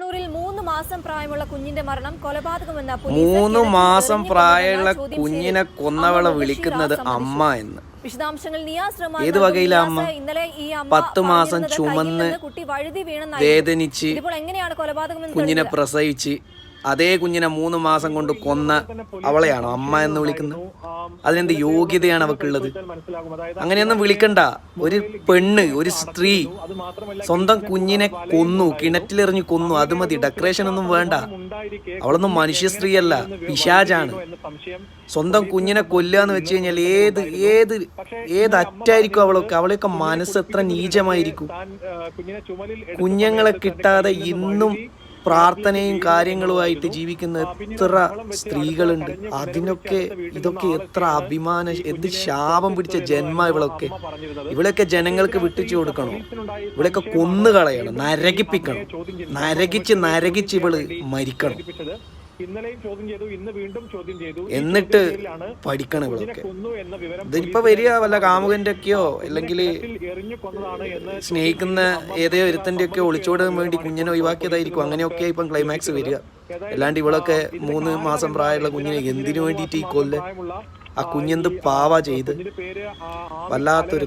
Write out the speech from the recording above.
കണ്ണൂരിൽ 3 മാസം പ്രായമുള്ള കുഞ്ഞിന്റെ മരണം കൊലപാതകമെന്ന 3 മാസം പ്രായമുള്ള കുഞ്ഞിനെ കൊന്നവളെ വിളിക്കുന്നത് അമ്മ എന്ന്. വിശദാംശങ്ങൾ ഏത് വകയിലെ അമ്മ? 10 മാസം ചുമന്ന് വേദനിച്ച് കുഞ്ഞിനെ പ്രസവിച്ച് അതേ കുഞ്ഞിനെ 3 മാസം കൊണ്ട് കൊന്ന അവളെയാണോ അമ്മ എന്ന് വിളിക്കുന്നത്? അതിനെന്ത് യോഗ്യതയാണ് അവക്കുള്ളത്? അങ്ങനെയൊന്നും വിളിക്കണ്ട. ഒരു പെണ്ണ്, ഒരു സ്ത്രീ സ്വന്തം കുഞ്ഞിനെ കൊന്നു, കിണറ്റിലെറിഞ്ഞ് കൊന്നു, അത് മതി. ഡെക്കറേഷൻ ഒന്നും വേണ്ട. അവളൊന്നും മനുഷ്യ സ്ത്രീയല്ല, പിശാചാണ്. സ്വന്തം കുഞ്ഞിനെ കൊല്ലുക എന്ന് വെച്ച് കഴിഞ്ഞാൽ ഏത് അറ്റായിരിക്കും അവളെയൊക്കെ മനസ്സ് എത്ര നീചമായിരിക്കും. കുഞ്ഞുങ്ങളെ കിട്ടാതെ ഇന്നും പ്രാർത്ഥനയും കാര്യങ്ങളുമായിട്ട് ജീവിക്കുന്ന എത്ര സ്ത്രീകളുണ്ട്. ഇതൊക്കെ എത്ര അഭിമാന, എന്ത് ശാപം പിടിച്ച ജന്മ ഇവളൊക്കെ ജനങ്ങൾക്ക് വിട്ടിച്ചു കൊടുക്കണോ? ഇവളൊക്കെ കൊന്നുകളയണം, നരകിപ്പിക്കണം. നരകിച്ച് ഇവള് മരിക്കണം. എന്നിട്ട് പഠിക്കണം ഇവളൊക്കെ. ഇതിപ്പോ വരിക വല്ല കാമുകന്റെ ഒക്കെയോ അല്ലെങ്കിൽ സ്നേഹിക്കുന്ന ഏതോ ഒരുത്തന്റെ ഒക്കെ ഒളിച്ചോടാൻ വേണ്ടി കുഞ്ഞിനെ ഒഴിവാക്കിയതായിരിക്കും. അങ്ങനെയൊക്കെ ഇപ്പം ക്ലൈമാക്സ് വരിക. അല്ലാണ്ട് ഇവളൊക്കെ 3 മാസം പ്രായമുള്ള കുഞ്ഞിനെ എന്തിനു വേണ്ടിയിട്ട് ഈ കൊല്ല്? ആ കുഞ്ഞെന്ത് പാവാ ചെയ്ത്? വല്ലാത്തൊരു